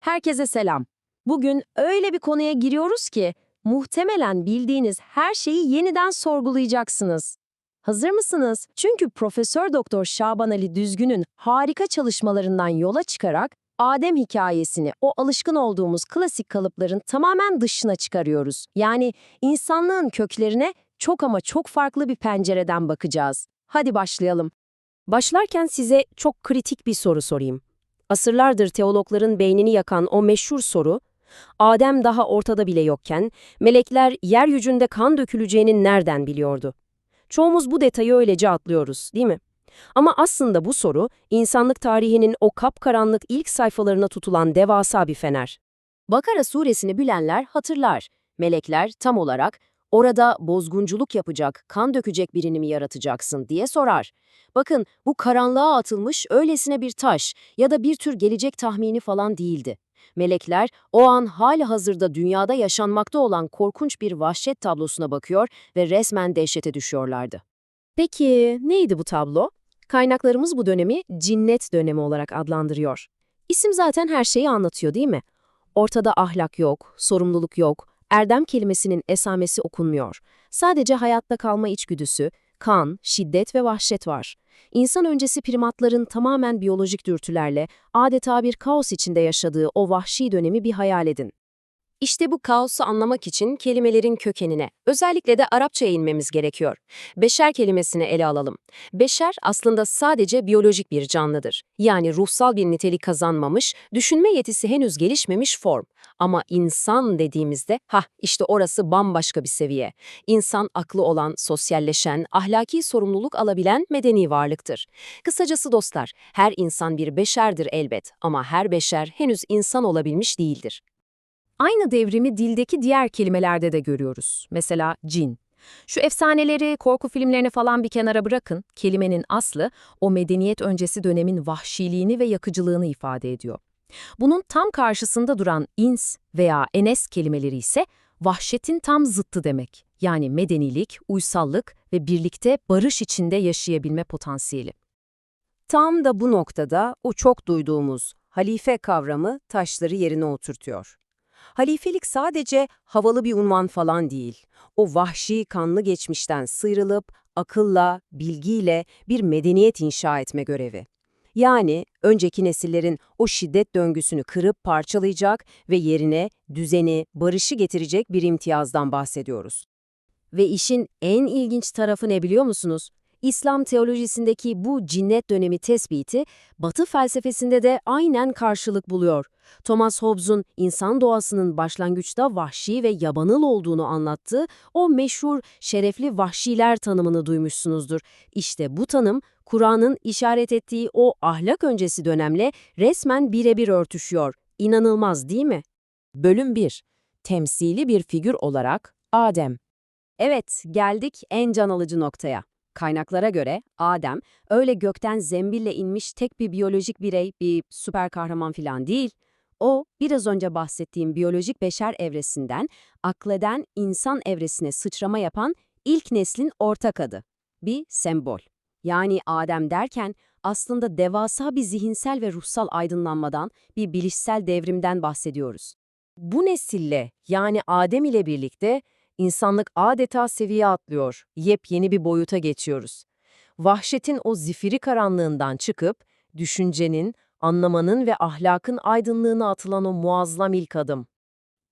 Herkese selam. Bugün öyle bir konuya giriyoruz ki muhtemelen bildiğiniz her şeyi yeniden sorgulayacaksınız. Hazır mısınız? Çünkü Profesör Doktor Şaban Ali Düzgün'ün harika çalışmalarından yola çıkarak Adem hikayesini o alışkın olduğumuz klasik kalıpların tamamen dışına çıkarıyoruz. Yani insanlığın köklerine çok ama çok farklı bir pencereden bakacağız. Hadi başlayalım. Başlarken size çok kritik bir soru sorayım. Asırlardır teologların beynini yakan o meşhur soru, Adem daha ortada bile yokken, melekler yeryüzünde kan döküleceğini nereden biliyordu? Çoğumuz bu detayı öylece atlıyoruz, değil mi? Ama aslında bu soru, insanlık tarihinin o kapkaranlık ilk sayfalarına tutulan devasa bir fener. Bakara suresini bilenler hatırlar. Melekler tam olarak, orada bozgunculuk yapacak, kan dökecek birini mi yaratacaksın diye sorar. Bakın, bu karanlığa atılmış öylesine bir taş ya da bir tür gelecek tahmini falan değildi. Melekler o an halihazırda dünyada yaşanmakta olan korkunç bir vahşet tablosuna bakıyor ve resmen dehşete düşüyorlardı. Peki neydi bu tablo? Kaynaklarımız bu dönemi cinnet dönemi olarak adlandırıyor. İsim zaten her şeyi anlatıyor, değil mi? Ortada ahlak yok, sorumluluk yok, erdem kelimesinin esamesi okunmuyor. Sadece hayatta kalma içgüdüsü, kan, şiddet ve vahşet var. İnsan öncesi primatların tamamen biyolojik dürtülerle adeta bir kaos içinde yaşadığı o vahşi dönemi bir hayal edin. İşte bu kaosu anlamak için kelimelerin kökenine, özellikle de Arapçaya inmemiz gerekiyor. Beşer kelimesini ele alalım. Beşer aslında sadece biyolojik bir canlıdır. Yani ruhsal bir nitelik kazanmamış, düşünme yetisi henüz gelişmemiş form. Ama insan dediğimizde, işte orası bambaşka bir seviye. İnsan aklı olan, sosyalleşen, ahlaki sorumluluk alabilen medeni varlıktır. Kısacası dostlar, her insan bir beşerdir elbet ama her beşer henüz insan olabilmiş değildir. Aynı devrimi dildeki diğer kelimelerde de görüyoruz. Mesela cin. Şu efsaneleri, korku filmlerini falan bir kenara bırakın, kelimenin aslı o medeniyet öncesi dönemin vahşiliğini ve yakıcılığını ifade ediyor. Bunun tam karşısında duran ins veya enes kelimeleri ise vahşetin tam zıttı demek. Yani medenilik, uysallık ve birlikte barış içinde yaşayabilme potansiyeli. Tam da bu noktada o çok duyduğumuz halife kavramı taşları yerine oturtuyor. Halifelik sadece havalı bir unvan falan değil. O vahşi kanlı geçmişten sıyrılıp akılla, bilgiyle bir medeniyet inşa etme görevi. Yani önceki nesillerin o şiddet döngüsünü kırıp parçalayacak ve yerine düzeni, barışı getirecek bir imtiyazdan bahsediyoruz. Ve işin en ilginç tarafı ne biliyor musunuz? İslam teolojisindeki bu cinnet dönemi tespiti, Batı felsefesinde de aynen karşılık buluyor. Thomas Hobbes'un insan doğasının başlangıçta vahşi ve yabanıl olduğunu anlattığı o meşhur şerefli vahşiler tanımını duymuşsunuzdur. İşte bu tanım, Kur'an'ın işaret ettiği o ahlak öncesi dönemle resmen birebir örtüşüyor. İnanılmaz değil mi? Bölüm 1. Temsili bir figür olarak Adem. Evet, geldik en can alıcı noktaya. Kaynaklara göre Adem, öyle gökten zembille inmiş tek bir biyolojik birey, bir süper kahraman falan değil. O, biraz önce bahsettiğim biyolojik beşer evresinden, akleden insan evresine sıçrama yapan ilk neslin ortak adı. Bir sembol. Yani Adem derken aslında devasa bir zihinsel ve ruhsal aydınlanmadan, bir bilişsel devrimden bahsediyoruz. Bu nesille, yani Adem ile birlikte, İnsanlık adeta seviye atlıyor, yepyeni bir boyuta geçiyoruz. Vahşetin o zifiri karanlığından çıkıp, düşüncenin, anlamanın ve ahlakın aydınlığına atılan o muazzam ilk adım.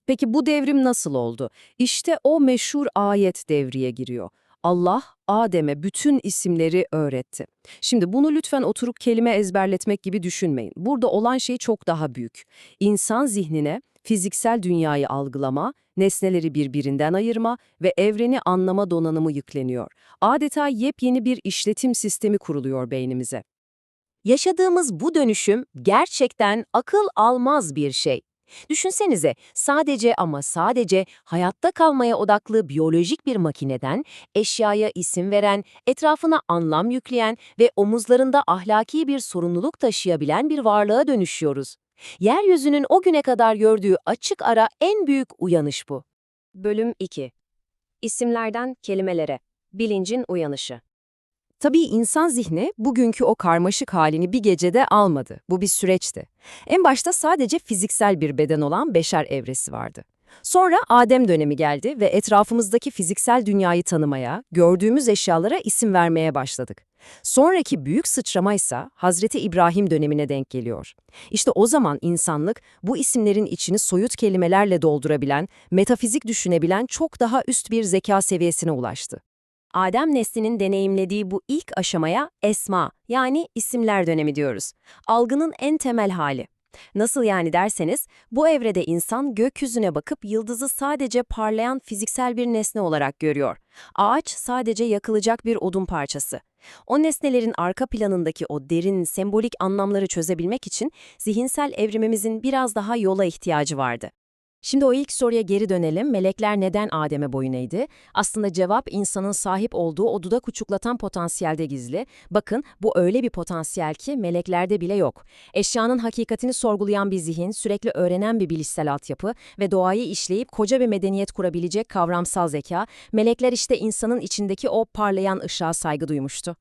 Peki bu devrim nasıl oldu? İşte o meşhur ayet devreye giriyor. Allah, Adem'e bütün isimleri öğretti. Şimdi bunu lütfen oturup kelime ezberletmek gibi düşünmeyin. Burada olan şey çok daha büyük. İnsan zihnine fiziksel dünyayı algılama, nesneleri birbirinden ayırma ve evreni anlama donanımı yükleniyor. Adeta yepyeni bir işletim sistemi kuruluyor beynimize. Yaşadığımız bu dönüşüm gerçekten akıl almaz bir şey. Düşünsenize, sadece ama sadece hayatta kalmaya odaklı biyolojik bir makineden, eşyaya isim veren, etrafına anlam yükleyen ve omuzlarında ahlaki bir sorumluluk taşıyabilen bir varlığa dönüşüyoruz. Yeryüzünün o güne kadar gördüğü açık ara en büyük uyanış bu. Bölüm 2. İsimlerden kelimelere. Bilincin uyanışı. Tabii insan zihni bugünkü o karmaşık halini bir gecede almadı. Bu bir süreçti. En başta sadece fiziksel bir beden olan beşer evresi vardı. Sonra Adem dönemi geldi ve etrafımızdaki fiziksel dünyayı tanımaya, gördüğümüz eşyalara isim vermeye başladık. Sonraki büyük sıçrama ise Hazreti İbrahim dönemine denk geliyor. İşte o zaman insanlık bu isimlerin içini soyut kelimelerle doldurabilen, metafizik düşünebilen çok daha üst bir zeka seviyesine ulaştı. Adem neslinin deneyimlediği bu ilk aşamaya esma, yani isimler dönemi diyoruz. Algının en temel hali. Nasıl yani derseniz, bu evrede insan gökyüzüne bakıp yıldızı sadece parlayan fiziksel bir nesne olarak görüyor. Ağaç sadece yakılacak bir odun parçası. O nesnelerin arka planındaki o derin, sembolik anlamları çözebilmek için zihinsel evrimimizin biraz daha yola ihtiyacı vardı. Şimdi o ilk soruya geri dönelim. Melekler neden Adem'e boyun eğdi? Aslında cevap insanın sahip olduğu o dudak uçuklatan potansiyelde gizli. Bakın bu öyle bir potansiyel ki meleklerde bile yok. Eşyanın hakikatini sorgulayan bir zihin, sürekli öğrenen bir bilişsel altyapı ve doğayı işleyip koca bir medeniyet kurabilecek kavramsal zeka, melekler işte insanın içindeki o parlayan ışığa saygı duymuştu.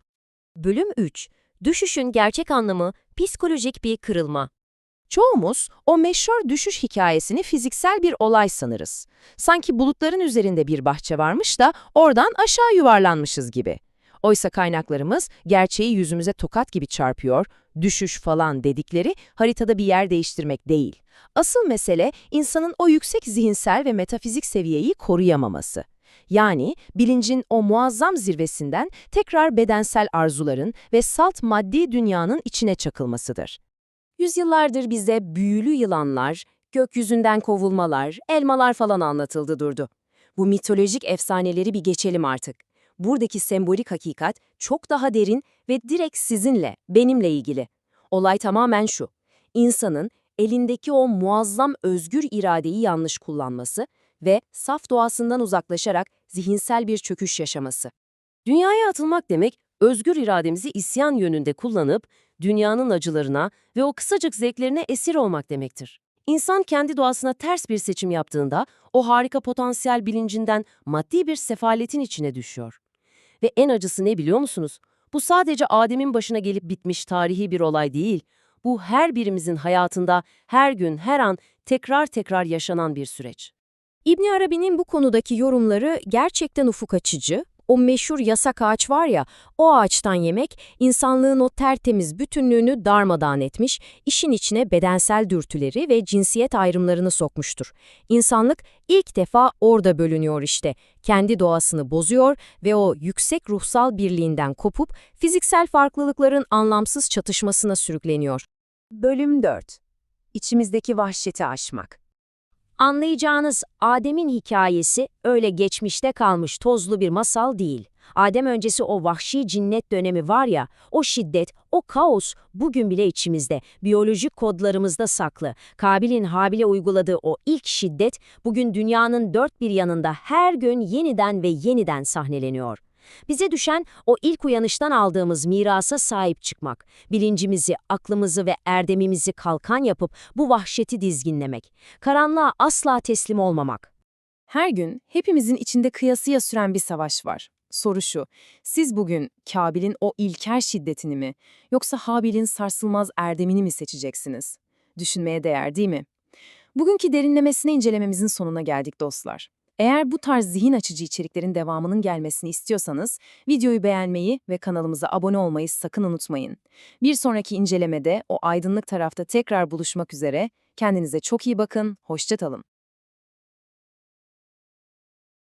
Bölüm 3. Düşüşün gerçek anlamı, psikolojik bir kırılma. Çoğumuz o meşhur düşüş hikayesini fiziksel bir olay sanırız. Sanki bulutların üzerinde bir bahçe varmış da oradan aşağı yuvarlanmışız gibi. Oysa kaynaklarımız gerçeği yüzümüze tokat gibi çarpıyor, düşüş falan dedikleri haritada bir yer değiştirmek değil. Asıl mesele insanın o yüksek zihinsel ve metafizik seviyeyi koruyamaması. Yani bilincin o muazzam zirvesinden tekrar bedensel arzuların ve salt maddi dünyanın içine çakılmasıdır. Yüzyıllardır bize büyülü yılanlar, gökyüzünden kovulmalar, elmalar falan anlatıldı durdu. Bu mitolojik efsaneleri bir geçelim artık. Buradaki sembolik hakikat çok daha derin ve direkt sizinle, benimle ilgili. Olay tamamen şu: İnsanın elindeki o muazzam özgür iradeyi yanlış kullanması ve saf doğasından uzaklaşarak zihinsel bir çöküş yaşaması. Dünyaya atılmak demek, özgür irademizi isyan yönünde kullanıp dünyanın acılarına ve o kısacık zevklerine esir olmak demektir. İnsan kendi doğasına ters bir seçim yaptığında o harika potansiyel bilincinden maddi bir sefaletin içine düşüyor. Ve en acısı ne biliyor musunuz? Bu sadece Adem'in başına gelip bitmiş tarihi bir olay değil. Bu her birimizin hayatında her gün, her an tekrar tekrar yaşanan bir süreç. İbn Arabi'nin bu konudaki yorumları gerçekten ufuk açıcı. O meşhur yasak ağaç var ya, o ağaçtan yemek insanlığın o tertemiz bütünlüğünü darmadağın etmiş, işin içine bedensel dürtüleri ve cinsiyet ayrımlarını sokmuştur. İnsanlık ilk defa orada bölünüyor işte, kendi doğasını bozuyor ve o yüksek ruhsal birliğinden kopup fiziksel farklılıkların anlamsız çatışmasına sürükleniyor. Bölüm 4. İçimizdeki vahşeti aşmak. Anlayacağınız Adem'in hikayesi öyle geçmişte kalmış tozlu bir masal değil. Adem öncesi o vahşi cinnet dönemi var ya, o şiddet, o kaos bugün bile içimizde, biyolojik kodlarımızda saklı. Kabil'in Habil'e uyguladığı o ilk şiddet bugün dünyanın dört bir yanında her gün yeniden ve yeniden sahneleniyor. Bize düşen o ilk uyanıştan aldığımız mirasa sahip çıkmak, bilincimizi, aklımızı ve erdemimizi kalkan yapıp bu vahşeti dizginlemek, karanlığa asla teslim olmamak. Her gün hepimizin içinde kıyasıya süren bir savaş var. Soru şu: siz bugün Kabil'in o ilkel şiddetini mi, yoksa Habil'in sarsılmaz erdemini mi seçeceksiniz? Düşünmeye değer, değil mi? Bugünkü derinlemesine incelememizin sonuna geldik dostlar. Eğer bu tarz zihin açıcı içeriklerin devamının gelmesini istiyorsanız, videoyu beğenmeyi ve kanalımıza abone olmayı sakın unutmayın. Bir sonraki incelemede o aydınlık tarafta tekrar buluşmak üzere. Kendinize çok iyi bakın, hoşça kalın.